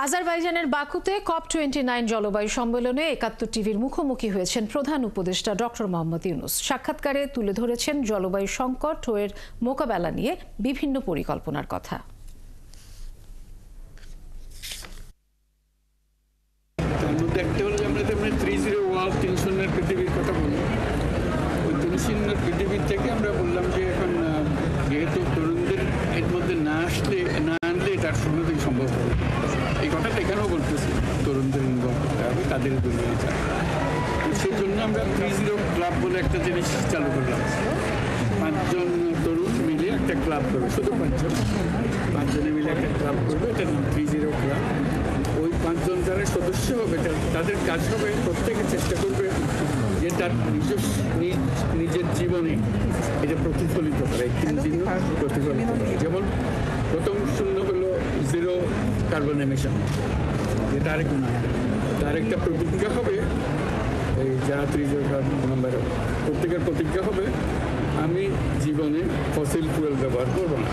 আজারবাইজানের বাকুতে COP29 জলবায়ু সম্মেলনে ৭১ টিভির মুখোমুখি হয়েছেন প্রধান উপদেষ্টা ডক্টর মোহাম্মদ ইউনূস। সাক্ষাৎকারে তুলে ধরেছেন জলবায়ু সংকট ও এর মোকাবেলা নিয়ে বিভিন্ন পরিকল্পনার কথা। পৃথিবীর থেকে আমরা বললাম যে এখন যেহেতু তরুণদের এর মধ্যে না আনলে এটার সঙ্গে সম্ভব হবে। এই কথাটা এখানেও বলতেছি, তরুণদের ইনভলভ করতে হবে, তাদের দুনিয়া চায়। সেই জন্য আমরা 30 ক্লাব বলে একটা জিনিস চালু করলাম। 5 জন তরুণ মিলে একটা ক্লাব করবে, শুধু 5 জনে মিলে একটা ক্লাব করবে, এটার নাম 30 ক্লাব। ওই 5 জন যারা সদস্য হবে তাদের কাজ হবে প্রত্যেকে চেষ্টা করবে যে তার নিজের জীবনে এটা প্রতিফলিত করে, 3 দিন প্রতিফলিত করে। যেমন প্রথম শূন্য হলো 0 কার্বন এমিশন, যেটা আরেক না, তার একটা প্রতিজ্ঞা হবে। এই যারা 30 নম্বর প্রত্যেকের প্রতিজ্ঞা হবে আমি জীবনে ফসিল ফুয়েল ব্যবহার করবো না,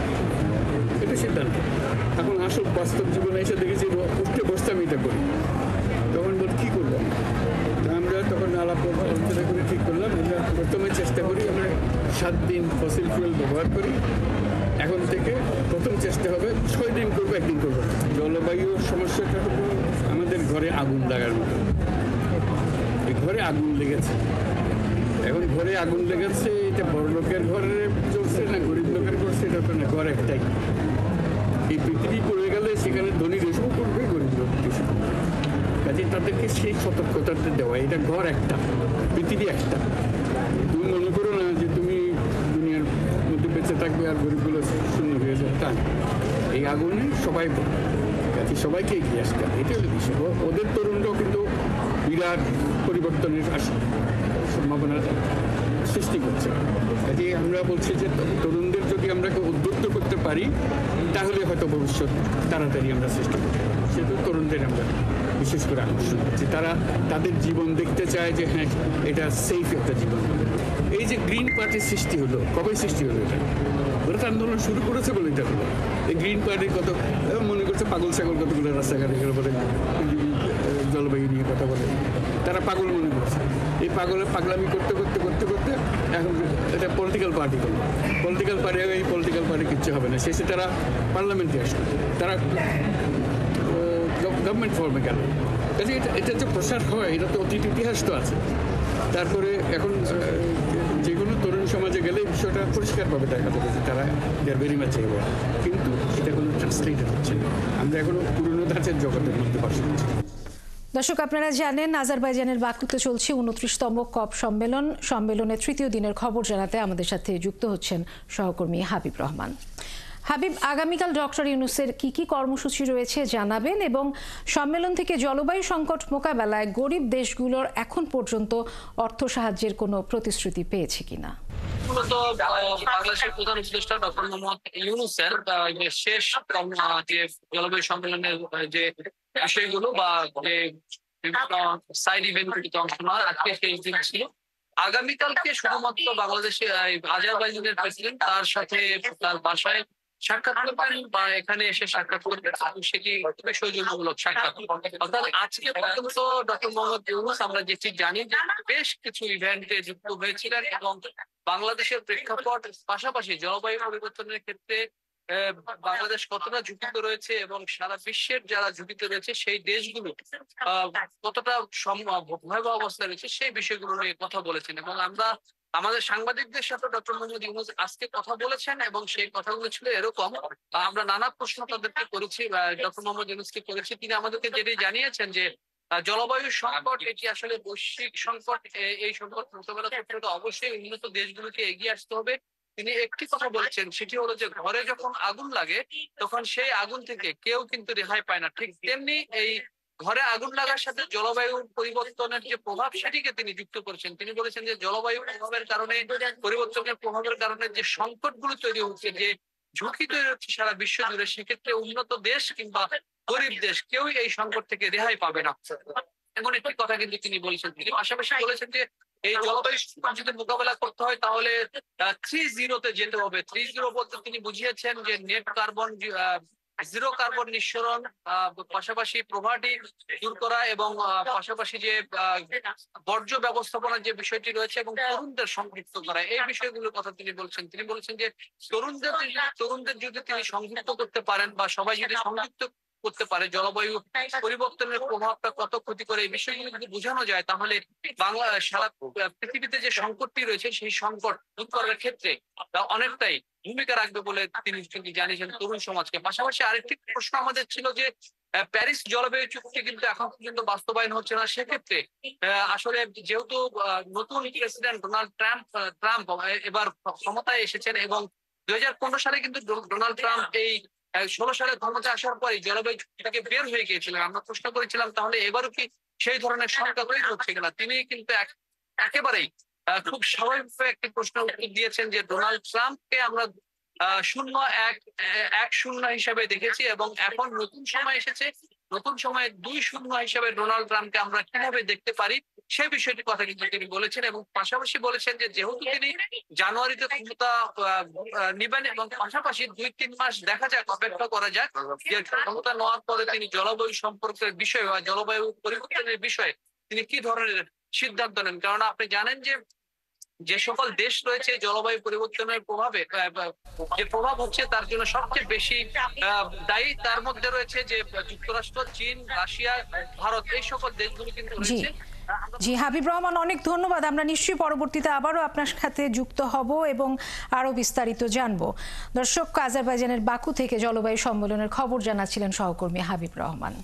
এটা সিদ্ধান্ত। এখন আসল বাস্তব জীবনে এসে দেখেছি উঠতে বসতে আমি এটা করি, তখন বল কী করলাম। আমরা তখন আলাপ আলোচনা করে ঠিক করলাম আমরা প্রথমে চেষ্টা করি আমরা 7 দিন ফসিল ফুয়েল ব্যবহার করি। এখন থেকে প্রথম চেষ্টা হবে 6 দিন করবো, 1 দিন করবো। জলবায়ুর সমস্যাটা হলো আমাদের ঘরে আগুন লাগার মতো। এই ঘরে আগুন লেগেছে, এখন ঘরে আগুন লেগেছে, এটা বড় লোকের ঘরে চলছে না গরিব লোকের করছে, এটা তো না, ঘর একটাই। এই পৃথিবী পড়ে গেলে সেখানে ধনী দেশও করবে, গরিব লোক দেশও করবে। কাজে তাদেরকে সেই সতর্কতাটা দেওয়া, এটা ঘর একটা, পৃথিবী একটা। তুমি মনে করো না যে তুমি দুনিয়ার মধ্যে বেঁচে থাকবে আর গরিবগুলো শূন্য হয়ে যাবে, তা এই আগুনে সবাই কাজে সবাইকে এগিয়ে আসতে হবে, এটাই হলো বিষয়। ওদের তরুণরাও কিন্তু বিরাট পরিবর্তনের সম্ভাবনা সৃষ্টি করছে। কাজে আমরা বলছি যে তরুণদের যদি আমরা উদ্বুদ্ধ করতে পারি তাহলে হয়তো ভবিষ্যৎ তাড়াতাড়ি আমরা সৃষ্টি করতে পারি। সেহেতু তরুণদের আমরা বিশেষ করে আকর্ষণ করছি, তারা তাদের জীবন দেখতে চায় যে হ্যাঁ এটা সেফ একটা জীবন। এই যে গ্রিন পার্টির সৃষ্টি হলো, কবে সৃষ্টি হলো এটা? ওরা তো আন্দোলন শুরু করেছে বলে এটা হলো। এই গ্রিন পার্টির কত মনে করছে পাগল ছাগল কতগুলো রাস্তাঘাটে গেলে বলে জলবায়ু নিয়ে কথা বলে, তারা পাগল মনে করছে। এই পাগলামি করতে করতে করতে করতে এখন এটা পলিটিক্যাল পার্টি করলো। পলিটিক্যাল পার্টি, এই পলিটিক্যাল পার্টি কিচ্ছু হবে না। শেষে তারা পার্লামেন্টে আসলো, তারা গভর্নমেন্ট ফর্মে গেল। কাজে এটা যে প্রসার হয় এটা তো অতীত ইতিহাস তো আছে। তারপরে এখন যে কোনো তরুণ সমাজে গেলে বিষয়টা পরিষ্কারভাবে দেখা যাবে যে তারা ভেরি মাচ এগোয়, কিন্তু এটা কোনো ট্রান্সলেটেড হচ্ছে না। আমরা এখনো পুরনো ধাঁচের জগতের মধ্যে বাস করছি। দর্শক, আপনারা জানেন আজারবাইজানের বাকুতে চলছে 29তম COP সম্মেলনের 3য় দিনের খবর জানাতে আমাদের সাথে যুক্ত হচ্ছেন সহকর্মী হাবিব রহমান। হাবিব, আগামীকাল ডক্টর ইউনূসের কি কর্মসূচি রয়েছে জানাবেন, এবং সম্মেলন থেকে জলবায়ু সংকট মোকাবেলায় গরিব দেশগুলোর এখন পর্যন্ত অর্থ সাহায্যের কোনো প্রতিশ্রুতি পেয়েছে কিনা? মূলত বাংলাদেশের প্রধান উপদেষ্টা ডক্টর মোহাম্মদ ইউনূসের শেষ যে জলবায়ু সম্মেলনের যে বিষয়গুলো বা যে বিভিন্ন সাইড ইভেন্টগুলিতে অংশ নেওয়ার আজকে শেষ দিন ছিল। আগামীকালকে শুধুমাত্র বাংলাদেশে আজারবাইজানের প্রেসিডেন্ট তার সাথে তার বাসায় সাক্ষাৎ করবেন বা এখানে এসে সাক্ষাৎ করবেন, সেটি খুবই সৌজন্যমূলক সাক্ষাৎ। অর্থাৎ আজকে পর্যন্ত ডক্টর মোহাম্মদ ইউনূস আমরা যেটি জানি যে বেশ কিছু ইভেন্টে যুক্ত হয়েছিলেন এবং বাংলাদেশের প্রেক্ষাপট পাশাপাশি জলবায়ু পরিবর্তনের ক্ষেত্রে বাংলাদেশ কতটা ঝুঁকিতে রয়েছে এবং সারা বিশ্বের যারা ঝুঁকিতে রয়েছে সেই দেশগুলো কতটা ভয়াবহ অবস্থায় রয়েছে সেই বিষয়গুলো নিয়ে কথা বলেছেন। এবং আমরা আমাদের সাংবাদিকদের সাথে ডক্টর মোহাম্মদ ইউনূস আজকে কথা বলেছেন এবং সেই কথাগুলো ছিল এরকম। আমরা নানা প্রশ্ন তাদেরকে করেছি, ডক্টর মোহাম্মদ ইউনূসকে করেছি। তিনি আমাদেরকে যেটি জানিয়েছেন যে জলবায়ু সংকট এটি আসলে বৈশ্বিক সংকট, এই সংকট মোকাবেলা করতে অবশ্যই উন্নত দেশগুলোকে এগিয়ে আসতে হবে। তিনি একটি কথা বলেছেন, সেটি হলো যে ঘরে যখন আগুন লাগে তখন সেই আগুন থেকে কেউ কিন্তু রেহাই পায় না। ঠিক তেমনি এই ঘরে আগুন লাগার সাথে জলবায়ু পরিবর্তনের যে প্রভাব সেটিকে তিনি যুক্ত করেছেন। তিনি বলেছেন যে জলবায়ু প্রভাবের কারণে, পরিবর্তনের প্রভাবের কারণে যে সংকটগুলো তৈরি হচ্ছে, যে ঝুঁকি তৈরি হচ্ছে সারা বিশ্ব জুড়ে, সেক্ষেত্রে উন্নত দেশ কিংবা গরিব দেশ কেউই এই সংকট থেকে রেহাই পাবে না, এমন একটি কথা কিন্তু তিনি বলেছেন। তিনি পাশাপাশি বলেছেন যে এই জলবায়ু সংকট যদি মোকাবেলা করতে হয় তাহলে 3-0 যেতে হবে। 3-0 বলতে তিনি বুঝিয়েছেন যে নেট কার্বন জিরো কার্বন নিঃসরণ, পাশাপাশি প্রভাটি দূর করা এবং পাশাপাশি যে বর্জ্য ব্যবস্থাপনার যে বিষয়টি রয়েছে এবং তরুণদের সংযুক্ত করা, এই বিষয়গুলোর কথা তিনি বলছেন। তিনি বলেছেন যে তরুণদের যদি তিনি সংযুক্ত করতে পারেন বা সবাই যদি সংযুক্ত করতে পারে, জলবায়ু পরিবর্তনের প্রভাবটা কত ক্ষতি করে এই বিষয়গুলো যদি বোঝানো যায়, তাহলে সারা পৃথিবীতে যে সংকটটি রয়েছে সেই সংকট দূর করার ক্ষেত্রে অনেকটাই ভূমিকা রাখবে বলে তিনি জানিয়েছেন তরুণ সমাজকে। পাশাপাশি আরেকটি প্রশ্ন আমাদের ছিল যে প্যারিস জলবায়ু চুক্তি কিন্তু এখন পর্যন্ত বাস্তবায়ন হচ্ছে না। সেক্ষেত্রে আসলে যেহেতু নতুন প্রেসিডেন্ট ডোনাল্ড ট্রাম্প এবার ক্ষমতায় এসেছেন এবং 2015 সালে কিন্তু ডোনাল্ড ট্রাম্প এই 16 সালে ক্ষমতায় আসার পরে জলবায়ু চুক্তি থেকে বের হয়ে গিয়েছিলেন। আমরা প্রশ্ন করেছিলাম তাহলে এবারও কি সেই ধরনের সংখ্যা তৈরি হচ্ছে কিনা। তিনি কিন্তু একেবারেই খুব স্বাভাবিকভাবে একটি প্রশ্নের উত্তর দিয়েছেন যে ডোনাল্ড ট্রাম্পকে আমরা 0-1-0 হিসেবে দেখেছি এবং এখন নতুন সময় এসেছে, নতুন সময়ে 2-0 হিসেবে ডোনাল্ড ট্রাম্পকে আমরা কিভাবে দেখতে পারি সেই বিষয়টির কথা কিন্তু তিনি বলেছেন। এবং পাশাপাশি বলেছেন যে যেহেতু তিনি জানুয়ারিতে ক্ষমতা নিবেন এবং পাশাপাশি 2-3 মাস দেখা যাক, অপেক্ষা করা যাক যে ক্ষমতা নেওয়ার পরে তিনি জলবায়ু সম্পর্কের বিষয় বা জলবায়ু পরিবর্তনের বিষয়ে তিনি কি ধরনের সিদ্ধান্ত নেন। কারণ আপনি জানেন যে সকল দেশ রয়েছে জলবায়ু পরিবর্তনের প্রভাবে যে প্রভাব হচ্ছে তার জন্য সবচেয়ে বেশি দায়ী, তার মধ্যে রয়েছে যে যুক্তরাষ্ট্র, চীন, রাশিয়া, ভারত, এই সকল দেশগুলো কিন্তু রয়েছে। জি হাবিব রহমান, অনেক ধন্যবাদ। আমরা নিশ্চয়ই পরবর্তীতে আবারও আপনার সাথে যুক্ত হব এবং আরো বিস্তারিত জানবো। দর্শক, আজারবাইজানের বাকু থেকে জলবায়ু সম্মেলনের খবর জানাচ্ছিলেন সহকর্মী হাবিব রহমান।